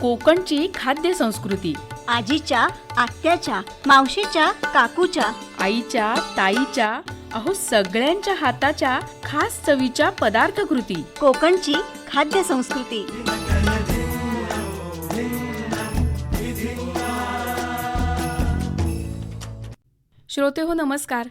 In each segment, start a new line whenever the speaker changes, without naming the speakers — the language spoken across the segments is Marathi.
कोकणची खाद्य संस्कृती
आजीच्या, आत्याच्या, मावशीच्या, काकूच्या,
आईच्या, ताईच्या, अहो सगळ्यांच्या हाताच्या खास चवीच्या पदार्थकृती.
कोकणची खाद्य संस्कृती.
श्रोते हो नमस्कार.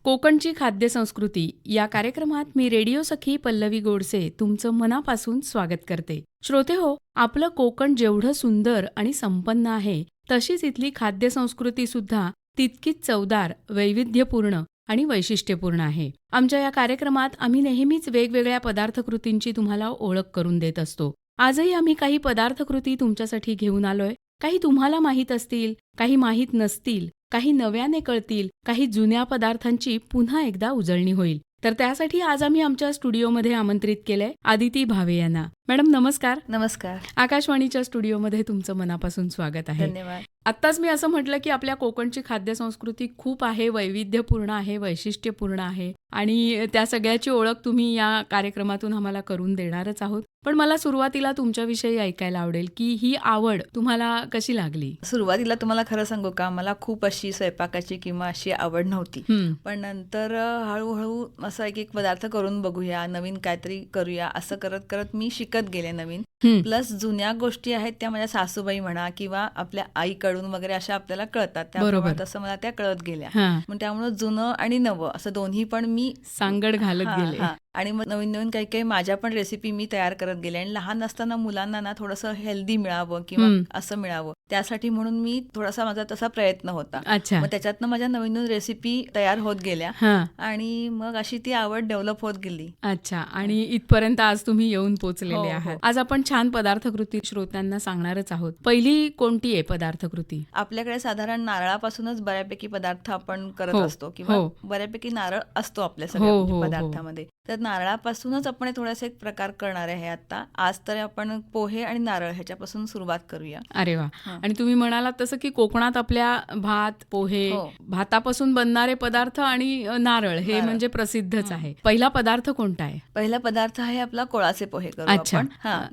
कोकणची खाद्य संस्कृती या कार्यक्रमात मी रेडिओ सखी पल्लवी गोडसे तुमचं मनापासून स्वागत करते. श्रोते हो, आपलं कोकण जेवढं सुंदर आणि संपन्न आहे तशीच इथली खाद्य संस्कृती सुद्धा तितकीच चवदार, वैविध्यपूर्ण आणि वैशिष्ट्यपूर्ण आहे. आमच्या या कार्यक्रमात आम्ही नेहमीच वेगवेगळ्या पदार्थकृतींची तुम्हाला ओळख करून देत असतो. आजही आम्ही काही पदार्थकृती तुमच्यासाठी घेऊन आलोय. काही तुम्हाला माहीत असतील, काही माहीत नसतील, काही नव्याने कळतील, काही जुन्या पदार्थांची पुन्हा एकदा उजळणी होईल. तर त्यासाठी आज आम्ही आमच्या स्टुडिओमध्ये आमंत्रित केलंय आदिती भावे यांना. मॅडम नमस्कार.
नमस्कार.
आकाशवाणीच्या स्टुडिओमध्ये तुमचं मनापासून स्वागत आहे.
धन्यवाद.
आत्ताच मी असं म्हटलं की आपल्या कोकणची खाद्य संस्कृती खूप आहे, वैविध्यपूर्ण आहे, वैशिष्ट्यपूर्ण आहे आणि त्या सगळ्याची ओळख तुम्ही या कार्यक्रमातून आम्हाला करून देणारच आहोत. पण मला सुरुवातीला तुमच्याविषयी ऐकायला आवडेल की ही आवड तुम्हाला कशी लागली?
सुरुवातीला तुम्हाला खरं सांगू का, मला खूप अशी स्वयंपाकाची किंवा अशी आवड नव्हती. पण नंतर हळूहळू असं एक पदार्थ करून बघूया, नवीन काहीतरी करूया, असं करत करत मी शिकत गेले नवीन. प्लस जुन्या गोष्टी आहेत त्या माझ्या सासूबाई म्हणा किंवा आपल्या आईकडून वगैरे अशा आपल्याला कळतात, त्यामुळे तसं मला त्या कळत गेल्या. मग त्यामुळे जुनं आणि नवं असं दोन्ही पण मी
सांगड घालत गेले.
आणि मग नवीन नवीन काही काही माझ्या पण रेसिपी मी तयार करत गेले. आणि लहान असताना मुलांना ना थोडंसं हेल्दी मिळावं किंवा असं मिळावं त्यासाठी म्हणून मी थोडासा माझा तसा प्रयत्न होता. मग त्याच्यातनं माझ्या नवीन नवीन रेसिपी तयार होत गेल्या आणि मग अशी ती आवड डेव्हलप होत गेली.
अच्छा. आणि इथपर्यंत आज तुम्ही येऊन पोहोचलेले आहात. आज आपण छान पदार्थकृती श्रोत्यांना सांगणारच आहोत. पहिली कोणती आहे पदार्थकृती?
आपल्याकडे साधारण नारळापासूनच बऱ्यापैकी पदार्थ आपण करत असतो किंवा बऱ्यापैकी नारळ असतो आपल्या सगळ्या पदार्थामध्ये. तर नारळापासूनच आपण थोडासा एक प्रकार करणार आहे आता. आज तर आपण पोहे आणि नारळ ह्याच्यापासून सुरुवात करूया.
अरे वा. आणि तुम्ही म्हणालात तसं की कोकणात आपल्या भात, पोहे, भातापासून बनणारे पदार्थ आणि नारळ हे म्हणजे प्रसिद्धच आहे. पहिला पदार्थ कोणता आहे?
पहिला पदार्थ आहे आपला कोळाचे पोहे करू आपण.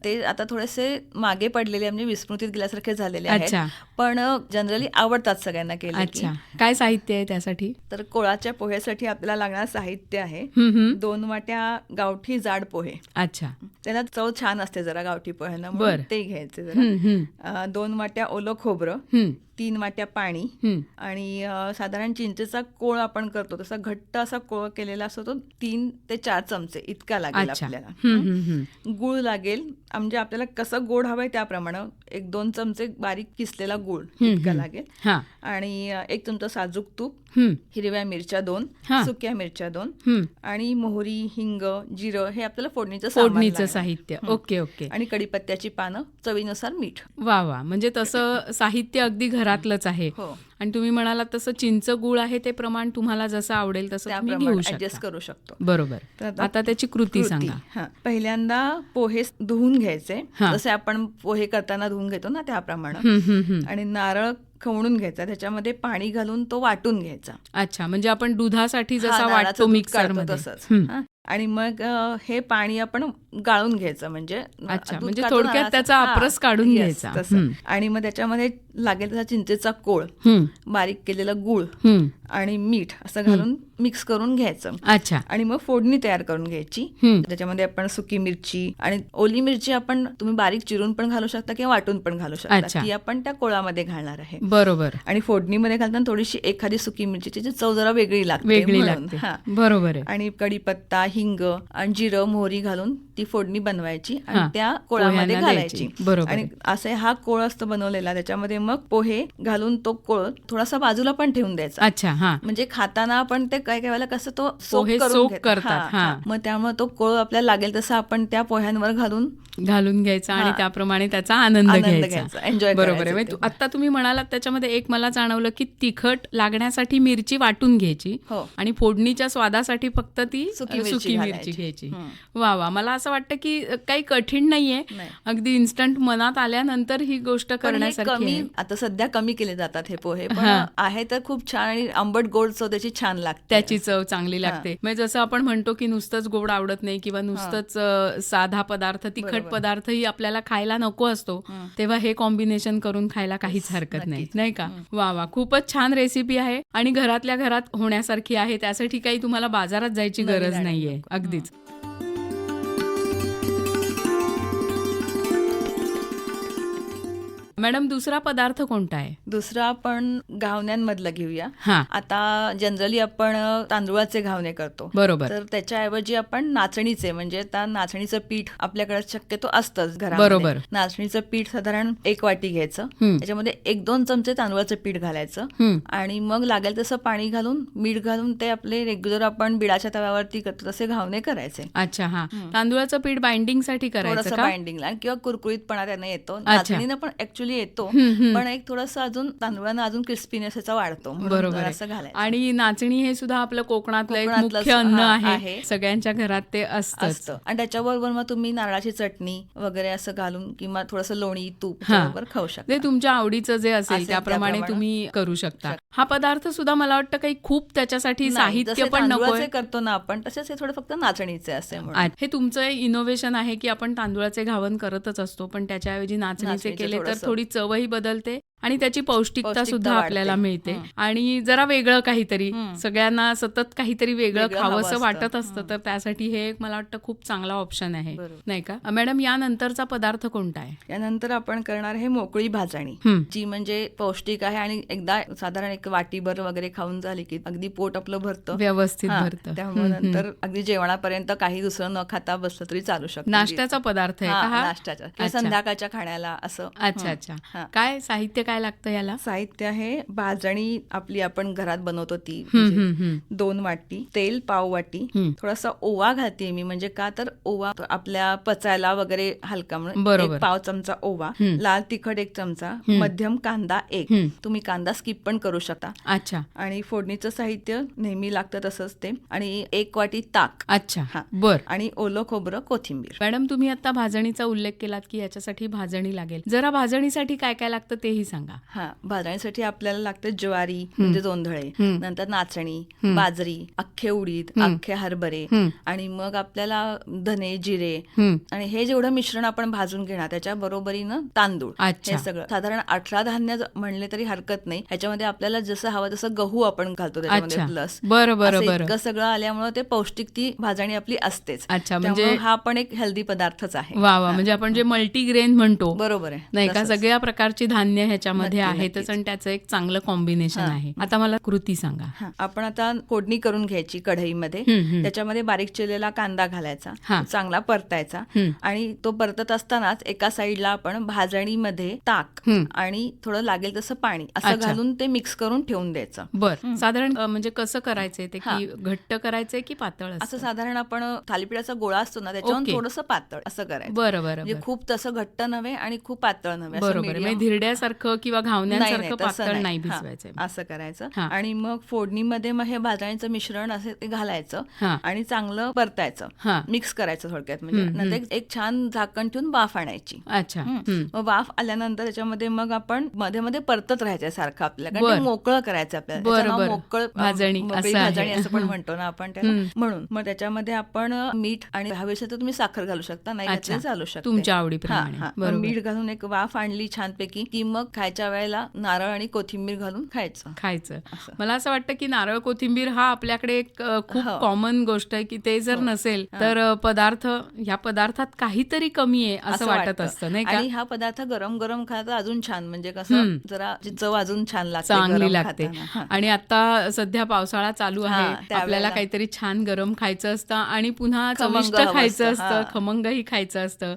ते आता थोडेसे मागे पडलेले म्हणजे विस्मृतीत गेल्यासारखे झालेले आहेत, पण जनरली आवडतात सगळ्यांना केले.
अच्छा. काय साहित्य आहे त्यासाठी?
तर कोळाच्या पोहेसाठी आपल्याला लागणार साहित्य आहे 2 वाट्या गावठी जाड पोहे.
अच्छा.
त्याला चव छान असते जरा गावठी पोह्यांना, म्हणून ते घ्यायचे जरा. 2 वाट्या ओलं खोबरं, 3 वाट्या पाणी आणि साधारण चिंचेचा कोळ आपण करतो तसा घट्ट असा कोळ केलेला असतो तो 3 ते 4 चमचे इतका लागेल आपल्याला. गुळ लागेल, म्हणजे आपल्याला कसं गोड हवंय त्याप्रमाणे 1-2 चमचे बारीक किसलेला गुळ इतका लागेल. आणि 1 चमचा साजूक तूप, हिरव्या मिरच्या 2, सुक्या मिरच्या 2 आणि मोहरी, हिंग, जिरं हे आपल्याला फोडणीचं
साहित्य. Okay okay.
आणि कढीपत्त्याची पानं, चवीनुसार मीठ.
वा वा. म्हणजे तसं साहित्य अगदी घरातलंच आहे. आणि तुम्ही म्हणालात तसं चिंच गुळ आहे ते प्रमाण तुम्हाला जसं आवडेल तसं तुम्ही घेऊ शकता,
ऍडजस्ट करू शकतो.
बरोबर. तर आता त्याची कृती सांगा.
पहिल्यांदा पोहे धुवून घ्यायचे, जसे आपण पोहे करताना धुवून घेतो ना त्याप्रमाणे. आणि नारळ खवणून घ्यायचा, त्याच्यामध्ये पाणी घालून तो वाटून घ्यायचा.
अच्छा. म्हणजे आपण दुधासाठी जसा वाटतो मिक्सर मध्ये
तसंच. आणि मग हे पाणी आपण गाळून घ्यायचं, म्हणजे
म्हणजे थोडक्यात त्याचा आपरस काढून घ्यायचा.
आणि मग त्याच्यामध्ये लागेल तसा चिंचेचा कोळ, बारीक केलेला गुळ आणि मीठ असं घालून मिक्स करून घ्यायचं.
अच्छा.
आणि मग फोडणी तयार करून घ्यायची. त्याच्यामध्ये आपण सुकी मिरची आणि ओली मिरची आपण तुम्ही बारीक चिरून पण घालू शकता किंवा वाटून पण घालू शकता. ती आपण त्या कोळामध्ये घालणार आहे.
बरोबर.
आणि फोडणीमध्ये घालताना थोडीशी एखादी सुकी मिरचीची चव जरा वेगळी लागते.
बरोबर आहे.
आणि कढीपत्ता, हिंग आणि जिरं, मोहरी घालून ती फोडणी बनवायची आणि त्या कोळामध्ये घालायची.
आणि
असे हा कोळ असतो बनवलेला, त्याच्यामध्ये मग पोहे घालून तो कोळ थोडासा बाजूला पण ठेवून द्यायचा.
अच्छा.
म्हणजे खाताना आपण ते काय वेळेला कसं तो
सोक करतात.
मग त्यामुळे तो कोळ आपल्याला लागेल तसं आपण त्या पोह्यांवर घालून
घ्यायचा आणि त्याप्रमाणे त्याचा आनंद घ्यायचा.
एन्जॉय.
बरोबर आहे. आता तुम्ही म्हणालात त्याच्यामध्ये एक मला जाणवलं की तिखट लागण्यासाठी मिरची वाटून घ्यायची आणि फोडणीच्या स्वादासाठी फक्त ती सुकी सुकी मिरची घ्यायची. वा वा, मला असं वाटतं की काही कठीण नाहीये, अगदी इन्स्टंट मनात आल्यानंतर ही गोष्ट करण्यासारखी आहे.
आता सध्या कमी केले जातात हे पोहे, पण आहे तर खूप छान आणि आंबट गोड चव त्याची छान लागते,
त्याची चव चांगली लागते. म्हणजे जसं आपण म्हणतो की नुसतंच गोड आवडत नाही किंवा नुसतंच साधा पदार्थ, तिखट पदार्थही आपल्याला खायला नको असतो, तेव्हा हे कॉम्बिनेशन करून खायला काहीच हरकत नाही का? वा वा, खूपच छान रेसिपी आहे आणि घरातल्या घरात होण्यासारखी आहे. त्यासाठी काही तुम्हाला बाजारात जायची गरज नाहीये. अगदीच. मॅडम, दुसरा पदार्थ कोणता आहे?
दुसरा आपण घावण्यांमधलं घेऊया.
हा,
आता जनरली आपण तांदूळाचे घावणे करतो,
बरोबर.
तर त्याच्याऐवजी आपण नाचणीचे, म्हणजे नाचणीचं पीठ आपल्याकडे शक्यतो असतंच घरामध्ये.
बरोबर.
नाचणीचं पीठ साधारण 1 वाटी घ्यायचं, त्याच्यामध्ये 1-2 चमचे तांदूळाचं पीठ घालायचं आणि मग लागेल तसं पाणी घालून, मीठ घालून ते आपले रेग्युलर आपण बिडाच्या तव्यावरती करतो तसे घावणे करायचे.
अच्छा, हा. तांदूळाचं पीठ बाइंडिंग साठी करायचं
थोडंसं
का?
बाइंडिंगला किंवा कुरकुरीतपणा त्यानं येतो. नाचणीनं पण ऍक्च्युली येतो, पण एक थोडंसं अजून तांदूळानं अजून क्रिस्पीनेस याचा वाढतो,
बरोबर.
असं घालायचं.
आणि नाचणी हे सुद्धा आपलं कोकणातलं एक
कोकणातलं
मुख्य अन्न आहे.
आहे.
सगळ्यांच्या घरात ते असतंच.
आणि त्याच्याबरोबर मग तुम्ही नारळाची चटणी वगैरे असं घालून किंवा थोडंसं लोणी तूप बरोबर खाऊ शकता.
ते तुमच्या आवडीचं जे असेल त्याप्रमाणे तुम्ही करू शकता. हा पदार्थ सुद्धा मला वाटतं काही खूप त्याच्यासाठी साहित्य पण नकोय.
करतो ना आपण तसेच हे थोडं फक्त नाचणीचे असे म्हणून.
हे तुमचं इनोव्हेशन आहे की आपण तांदूळाचे घावन करतच असतो, पण त्याच्याऐवजी नाचणीचे केले तर थोडी चवही बदलते आणि त्याची पौष्टिकता सुद्धा आपल्याला मिळते. आणि जरा वेगळं काहीतरी, सगळ्यांना सतत काहीतरी वेगळं खावंसं वाटत असतं, तर त्यासाठी हे एक मला वाटतं खूप चांगला ऑप्शन आहे, नाही का? मॅडम, यानंतरचा पदार्थ कोणता आहे?
यानंतर आपण करणार आहे मोकळी भाजणी, जी म्हणजे पौष्टिक आहे आणि एकदा साधारण 1 वाटीभर वगैरे खाऊन झाली की अगदी पोट आपलं भरतं,
व्यवस्थित भरतं.
त्यामुळे नंतर अगदी जेवणापर्यंत काही दुसरं न खाता बसलं तरी चालू शकतं.
नाश्त्याचा पदार्थ आहे का हा?
नाश्त्याचा किंवा संध्याकाळच्या खाण्याला असं.
अच्छा अच्छा. काय साहित्य काय लागतं याला?
साहित्य आहे भाजणी आपली आपण घरात बनवतो ती, 2 वाटी तेल, पाव वाटी, थोडासा ओवा घालते मी, म्हणजे का तर ओवा आपल्या पचायला वगैरे हलका, म्हणून 1 पाव चमचा ओवा, लाल तिखट 1 चमचा, मध्यम कांदा 1, तुम्ही कांदा स्किप पण करू शकता.
अच्छा.
आणि फोडणीचं साहित्य नेहमी लागतं तसंच ते, आणि 1 वाटी ताक.
अच्छा, बर.
आणि ओलं खोबरं, कोथिंबीर.
मॅडम, तुम्ही आता भाजणीचा उल्लेख केलात की याच्यासाठी भाजणी लागेल. जरा भाजणीसाठी काय काय लागतं तेही सांगा.
भाजणीसाठी आपल्याला लागतं ज्वारी म्हणजे जोंधळे, नंतर नाचणी, बाजरी, अख्खे उडीद, अख्खे हरभरे, आणि मग आपल्याला धने, जिरे, आणि हे जेवढं मिश्रण आपण भाजून घेणार त्याच्या बरोबरीनं तांदूळ. हे सगळं साधारण 18 धान्य म्हणले तरी हरकत नाही. ह्याच्यामध्ये आपल्याला जसं हवं तसं गहू आपण घालतो त्याच्यामध्ये प्लस. बरं. सगळं आल्यामुळे ते पौष्टिक ती भाजणी आपली असतेच.
अच्छा, म्हणजे
हा पण एक हेल्दी पदार्थच आहे.
वा वा, म्हणजे आपण जे मल्टीग्रेन म्हणतो,
बरोबर आहे,
नाही का? सगळ्या प्रकारची धान्य ह्याच्यामध्ये आहेतच आणि त्याचं एक चांगलं कॉम्बिनेशन आहे. आता मला कृती सांगा.
आपण आता फोडणी करून घ्यायची कढईमध्ये, त्याच्यामध्ये बारीक चिरलेला कांदा घालायचा, चांगला परतायचा, आणि तो परतत असतानाच एका साईडला आपण भाजणीमध्ये ताक आणि थोडं लागेल तसं पाणी असं घालून ते मिक्स करून ठेवून द्यायचं.
बरं. साधारण म्हणजे कसं करायचंय ते, की घट्ट करायचंय की पातळ?
असं साधारण आपण थालीपीठाचा गोळा असतो ना त्याच्यावर थोडंसं पातळ असं करायचं.
बरं.
म्हणजे खूप तसं घट्ट नव्हे आणि खूप पातळ नव्हे.
बरोबर. म्हणजे धिरड्यासारखं किंवा घावण्यासारखं पातळ नाही भिजवायचं,
असं करायचं. आणि मग फोडणीमध्ये मग हे भाजणीचं मिश्रण असं ते घालायचं आणि चांगलं परतायचं, मिक्स करायचं थोडक्यात. म्हणजे नंतर एक छान झाकण ठेवून वाफ आणायची.
अच्छा.
मग वाफ आल्यानंतर त्याच्यामध्ये मग आपण मध्ये मध्ये परतत राहायचं सारखं आपल्याला, मोकळं करायचं आपल्याला. मोकळ भाजणी असं पण म्हणतो ना आपण त्याला, म्हणून मग त्याच्यामध्ये आपण मीठ आणि हवेशी तर तुम्ही साखर घालू शकता, नाही घातली चालू शकते
तुमच्या आवडीप्रमाणे.
मीठ घालून एक वाफ आणली छानपैकी की मग खायच्या वेळेला नारळ आणि कोथिंबीर घालून खायचं.
मला असं वाटतं की नारळ कोथिंबीर हा आपल्याकडे एक खूप कॉमन गोष्ट आहे, की ते जर नसेल तर ह्या पदार्थात काहीतरी कमी आहे असं वाटत असतं, नाही का?
आणि हा पदार्थ गरम गरम खायला अजून छान, म्हणजे कसं जरा चव अजून छान लागते,
चांगली लागते. आणि आता सध्या पावसाळा चालू आहे, आपल्याला काहीतरी छान गरम खायचं असतं आणि पुन्हा चविष्ट खायचं असतं, खमंगही खायचं असतं.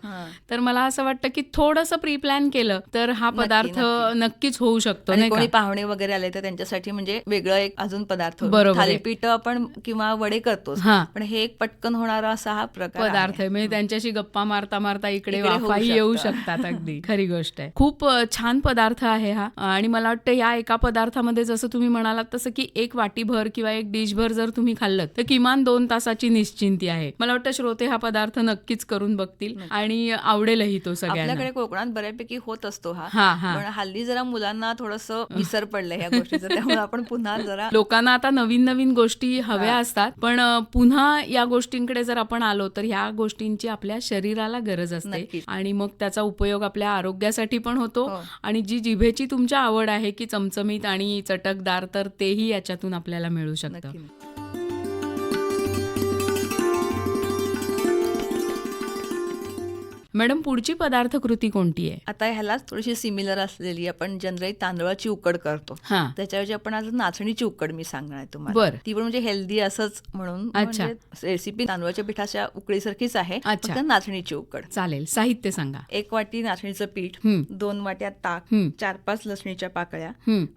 तर मला असं वाटतं की थोडंसं प्री प्लॅन केलं तर हा पदार्थ नक्कीच होऊ शकतो,
आणि
नाही
कोणी
का?
पाहुणे वगैरे आले तर त्यांच्यासाठी म्हणजे वेगळं एक अजून पदार्थ.
बरोबर आहे.
थालीपीठ आपण किंवा वडे करतोच,
हा.
पण हे एक पटकन होणारा असा हा प्रकार
पदार्थ आहे. म्हणजे त्यांच्याशी गप्पा मारता मारता इकडे
इकडे होऊ
वाफाही येऊ
शकतं.
शकतात. अगदी खरी गोष्ट आहे. खूप छान पदार्थ आहे हा. आणि मला वाटतं या एका पदार्थामध्ये जसं तुम्ही म्हणालात तसं की एक वाटीभर किंवा एक डिशभर जर तुम्ही खाल्लं तर किमान 2 तासाची निश्चिंती आहे. मला वाटतं श्रोते हा पदार्थ नक्कीच करून बघतील आणि आवडेलही तो सगळ्यांना.
आपल्याकडे कोकणात बऱ्यापैकी होत असतो
हा,
हा,
हा.
पण हल्ली जरा मुलांना थोडंसं विसर पडलंय ह्या गोष्टीचं, त्यामुळे आपण पुन्हा जरा
लोकांना आता नवीन नवीन गोष्टी हव्या असतात, पण पुन्हा या गोष्टींकडे जर आपण आलो तर ह्या गोष्टींची आपल्या शरीराला गरज असते
नक्कीच.
आणि मग त्याचा उपयोग आपल्या आरोग्यासाठी पण होतो.
हो.
आणि जी जिभेची तुमच्या आवड आहे की चमचमीत आणि चटकदार, तर तेही याच्यातून आपल्याला मिळू शकतं.
नक्की.
मॅडम, पुढची पदार्थ कृती कोणती आहे?
आता ह्यालाच थोडीशी सिमिलर असलेली आपण जनरली तांदळाची उकड करतो,
हा.
त्याच्याऐवजी आपण आज नाचणीची उकड मी सांगणार आहे तुम्हाला.
बरं.
ती पण म्हणजे हेल्दी असंच म्हणून,
अच्छा.
म्हणजे रेसिपी तांदळाच्या पिठाच्या उकडीसारखीच आहे,
अच्छा.
फक्त नाचणीची उकड.
चालेल, साहित्य सांगा.
1 वाटी नाचणीचं पीठ, 2 वाट्या ताक, 4-5 लसणीच्या पाकळ्या,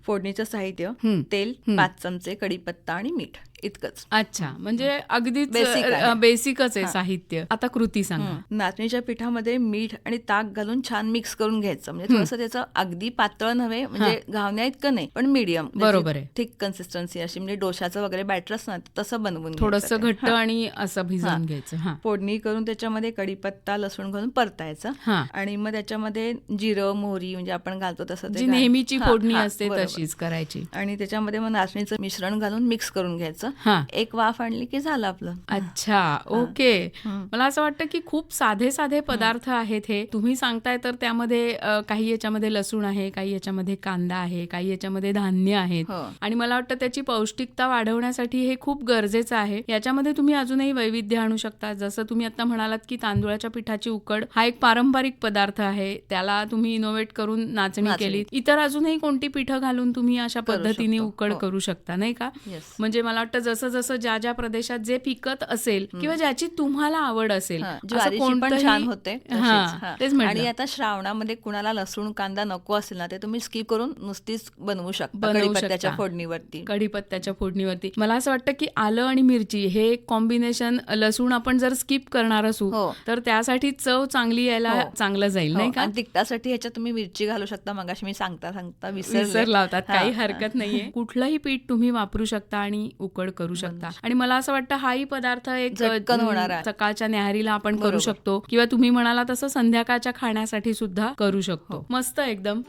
फोडणीचं साहित्य, तेल, 5 चमचे कढीपत्ता आणि मीठ, इतकंच.
अच्छा, म्हणजे अगदीच
Basic आहे.
बेसिकच आहे साहित्य. आता कृती सांगा.
नाचणीच्या पिठामध्ये मीठ आणि ताक घालून छान मिक्स करून घ्यायचं. म्हणजे थोडंसं त्याचं अगदी पातळ नव्हे, म्हणजे घावण्या इतकं नाही, पण मीडियम.
बरोबर आहे.
थिक कन्सिस्टन्सी अशी, म्हणजे डोशाचं वगैरे बॅटर असतं ना, तसं बनवून
थोडंसं
घ्यायचं ते.
घट्ट आणि असं भिजवून घ्यायचं. हा.
फोडणी करून त्याच्यामध्ये कढीपत्ता, लसूण घालून परतायचं.
हा.
आणि मग त्याच्यामध्ये जिरं, मोहरी म्हणजे आपण घालतो तसं ते
जी नेहमीची फोडणी
हा,
असते
बरोबर.
तशीच करायची.
आणि त्याच्यामध्ये मग नाचणीचं मिश्रण घालून मिक्स करून घ्यायचं.
हा.
एक वाफ आणली की झालं आपलं.
अच्छा, ओके. मला असं वाटतं की खूप साधे साधे पदार्थ आहेत हे. तुम्ही सांगताय तर त्यामध्ये काही याच्यामध्ये लसूण आहे, काही याच्यामध्ये कांदा आहे, काही याच्यामध्ये धान्य आहेत.
हो.
आणि मला वाटतं त्याची पौष्टिकता वाढवण्यासाठी हे खूप गरजेचं आहे. याच्यामध्ये तुम्ही अजूनही वैविध्य आणू शकता. जसं तुम्ही आता म्हणालात की तांदूळाच्या पिठाची उकड हा एक पारंपरिक पदार्थ आहे, त्याला तुम्ही इनोव्हेट करून नाचणी केली. इतर अजूनही कोणती पिठं घालून तुम्ही अशा पद्धतीने उकड करू शकता, नाही का?
Yes.
म्हणजे मला वाटतं जसं जसं ज्या ज्या प्रदेशात जे पिकत असेल किंवा ज्याची तुम्हाला आवड असेल,
ज्वारीची पण छान होते तशीच.
हा, तेच म्हटलं.
आणि आता श्रावणामध्ये कुणाला लसूण कांदा नको असेल ना, ते तुम्ही स्किप करून नुसतीच बनवू शकता
बनवू
कढीपत्त्याच्या
शकता.
फोडणीवरती.
कढीपत्त्याच्या फोडणीवरती. मला असं वाटतं की आलं आणि मिरची हे कॉम्बिनेशन, लसूण आपण जर स्किप करणार असू
हो.
तर त्यासाठी चव चांगली यायला
हो.
चांगलं जाईल,
हो,
नाही का?
आणि तिखटासाठी ह्याच्यात तुम्ही मिरची घालू शकता. मगाशी मी सांगता
विसर लावतात, काही
हा.
हरकत नाहीये. कुठलंही पीठ तुम्ही वापरू शकता आणि उकड करू शकता. आणि मला असं वाटतं हाही पदार्थ एक
झटकन होणार आहे.
सकाळच्या न्याहारीला आपण करू
बरोबर.
शकतो किंवा तुम्ही म्हणाला तसं संध्याकाळच्या खाण्यासाठी सुद्धा करू शकतो. मस्त एकदम.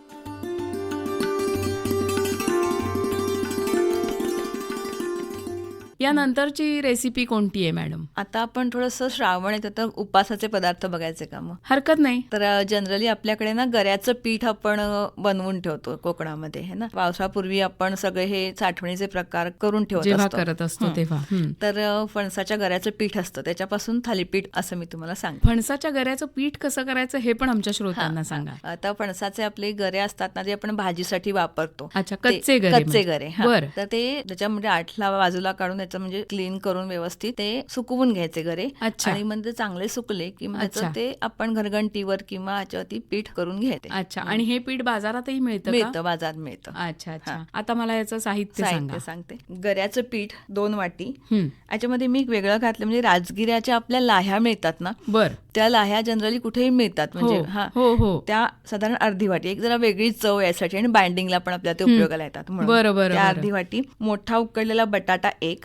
यानंतरची रेसिपी कोणती आहे मॅडम?
आता आपण थोडंसं श्रावण येतं तर उपासाचे पदार्थ बघायचे का मग?
हरकत नाही.
तर जनरली आपल्याकडे ना गऱ्याचं पीठ आपण बनवून ठेवतो कोकणामध्ये, है ना. पावसापूर्वी आपण सगळे हे साठवणीचे प्रकार करून ठेवत
जेव्हा
असतो.
करत असतो तेव्हा.
तर फणसाच्या गऱ्याचं पीठ असतं, त्याच्यापासून थालीपीठ असं मी तुम्हाला सांगते.
फणसाच्या गऱ्याचं पीठ कसं करायचं हे पण आमच्या श्रोत्यांना सांगा.
आता फणसाचे आपले गरे असतात ना, जे आपण भाजीसाठी वापरतो.
अच्छा,
ते
कच्चे गरे
कच्चे
म्हणजे.
गरे. हा.
बरं.
तर ते त्याच्यामध्ये आठला बाजूला काढून त्याचं म्हणजे क्लीन करून व्यवस्थित ते सुकवून घ्यायचे गरे.
अच्छा.
आणि मग ते चांगले सुकले की मग
अच्छा.
त्याचं ते आपण घरघंटीवर किंवा ह्याच्यावरती पीठ करून घ्यायचे.
अच्छा. आणि हे पीठ बाजारातही मिळतं का?
मिळतं, बाजारात मिळतं.
अच्छा अच्छा. आता मला याचं साहित्य सांगा.
सांगते. गऱ्याचं पीठ 2 वाटी.
हं.
याच्यामध्ये मी एक वेगळं घातलं, म्हणजे राजगिऱ्याच्या आपल्या लाह्या मिळतात ना,
बर.
त्या लाह्या जनरली कुठेही मिळतात. म्हणजे
हो हो.
त्या साधारण अर्धी वाटी, एक जरा वेगळी चव यासाठी आणि बाइंडिंगला पण आपल्या ते उपयोगाला येतात म्हणून.
बरोबर.
त्या अर्धी वाटी. मोठा उकडलेला बटाटा 1,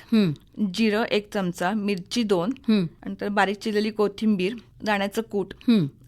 जिरं 1 चमचा, मिरची 2, नंतर बारीक चिरलेली कोथिंबीर, दाण्याचं कूट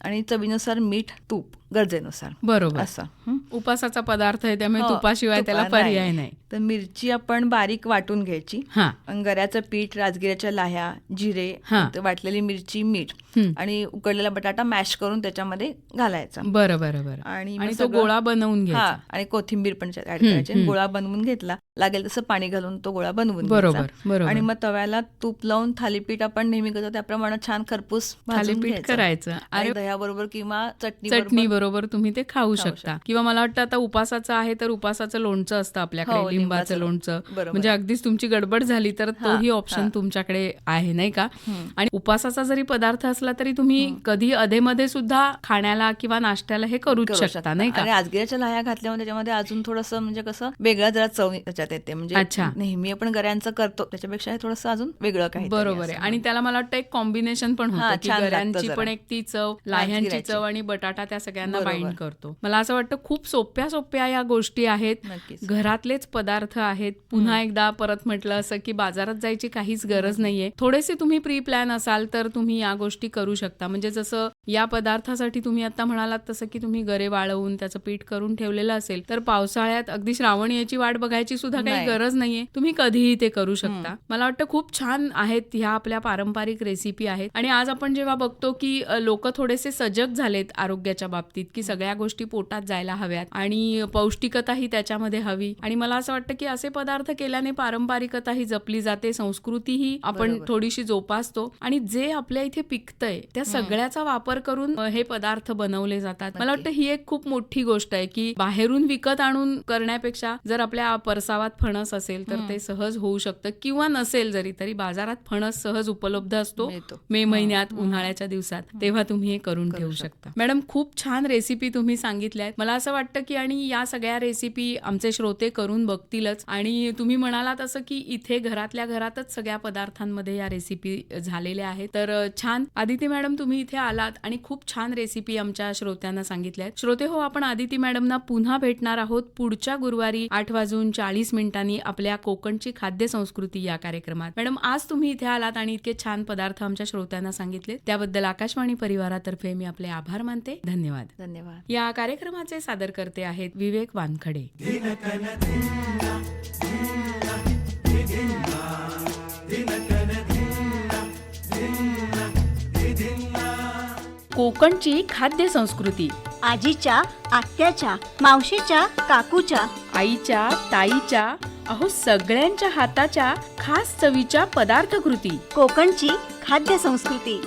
आणि चवीनुसार मीठ, तूप गरजेनुसार.
बरोबर.
असं.
उपासाचा पदार्थ आहे त्यामुळे
हो,
तुपाशिवाय त्याला
तुपा
पर्याय नाही.
तर मिरची आपण बारीक वाटून घ्यायची.
हा.
गऱ्याचं पीठ, राजगिऱ्याच्या लाह्या, जिरे, नंतर वाटलेली मिरची, मीठ आणि उकडलेला बटाटा मॅश करून त्याच्यामध्ये घालायचा.
बरं बरं बरं.
आणि
तो गोळा बनवून घ्यायचा.
आणि कोथिंबीर पण ऍड करायची. गोळा बनवून घेतला, लागेल तसं पाणी घालून तो गोळा बनवून घ्यायचा. आणि मग तव्याला तूप लावून थालीपीठ आपण नेहमी करतो त्याप्रमाणे छान खरपूस भाजून
थालीपीठ
घ्यायचं.
करायचं.
आणि ताकाबरोबर किंवा
चटणी बरोबर तुम्ही ते खाऊ शकता. किंवा मला वाटतं आता उपासाचं आहे तर उपासाचं लोणचं असतं आपल्याकडे, लिंबाचं लोणचं, म्हणजे अगदीच तुमची गडबड झाली तर तोही ऑप्शन तुमच्याकडे आहे, नाही का. आणि उपासाचा जरी पदार्थ असला तरी तुम्ही कधी अधेमध्ये सुद्धा खाण्याला किंवा नाश्त्याला हे करूच शकता, नाही का.
आणि राजगिऱ्याच्या लाह्या घातल्यामुळे त्याच्यामध्ये अजून थोडंसं म्हणजे कसं वेगळा जरा चव त्याच्यात येते. म्हणजे नेहमी आपण गऱ्यांचं करतो त्याच्यापेक्षा हे थोडंसं अजून वेगळं काही.
बरोबर आहे. आणि त्याला मला वाटतं एक कॉम्बिनेशन पण होतं की गऱ्यांची पण एक ती चव, लाह्यांची चव आणि बटाटा त्या सगळ्यांना बाइंड करतो. मला असं वाटतं खूप सोप्या या गोष्टी आहेत, घरातलेच पदार्थ आहेत. पुन्हा एकदा परत म्हटलं असं की बाजारात जायची काहीच गरज नाहीये. थोडेसे तुम्ही प्री प्लॅन असाल तर तुम्ही या गोष्टी करू शकता. म्हणजे जसं या पदार्थासाठी तुम्ही आता म्हणालात तसं की तुम्ही गरे वाळवून त्याचं पीठ करून ठेवलेलं असेल तर पावसाळ्यात अगदी श्रावण याची वाट बघायची सुद्धा काही गरज नाहीये, तुम्ही कधीही ते करू शकता. मला वाटतं खूप छान आहेत ह्या आपल्या पारंपरिक रेसिपी आहेत. आणि आज आपण जेव्हा बघतो की लोक थोडेसे सजग झालेत आरोग्याच्या बाबतीत की सगळ्या गोष्टी पोटात जायला हव्यात आणि पौष्टिकताही त्याच्यामध्ये हवी. आणि मला असं वाटतं की असे पदार्थ केल्याने पारंपरिकताही जपली जाते, संस्कृतीही आपण थोडीशी जोपासतो आणि जे आपल्या इथे पिकतंय त्या सगळ्याचा वापर करून हे पदार्थ बनवले जातात. मला वाटतं ही एक खूप मोठी गोष्ट आहे की बाहेरून विकत आणून करण्यापेक्षा जर आपल्या परसावात फणस असेल तर ते सहज होऊ शकतं, किंवा नसेल जरी तरी बाजारात फणस सहज उपलब्ध असतो मे महिन्यात, उन्हाळ्याच्या दिवसात, तेव्हा तुम्ही हे करून ठेवू शकता. मॅडम खूप छान रेसिपी तुम्ही सांगितल्या. मला असं वाटतं की आणि या सगळ्या रेसिपी आमचे श्रोते करून बघतीलच. आणि तुम्ही म्हणालात असं की इथे घरातल्या घरातच सगळ्या पदार्थांमध्ये या रेसिपी झालेल्या आहेत. तर छान आदिती मॅडम तुम्ही इथे आलात आणि खूप छान रेसिपी आमच्या श्रोत्यांना सांगितल्या. श्रोते हो, आपण आदिती मॅडमना पुन्हा भेटणार आहोत पुढच्या गुरुवारी 8:40 आपल्या कोकणची खाद्य संस्कृती या कार्यक्रमात. मॅडम आज तुम्ही इथे आलात आणि इतके छान पदार्थ आमच्या श्रोत्यांना सांगितले त्याबद्दल आकाशवाणी परिवारातर्फे मी आपले आभार मानते. धन्यवाद.
धन्यवाद.
या कार्यक्रमाचे सादर करते आहेत विवेक वानखडे. कोकणची खाद्य संस्कृती
आजीच्या, आत्याच्या, मावशीच्या, काकूच्या,
आईच्या, ताईच्या, अहो सगळ्यांच्या हाताच्या खास चवीच्या पदार्थ कृती.
कोकणची खाद्य संस्कृती.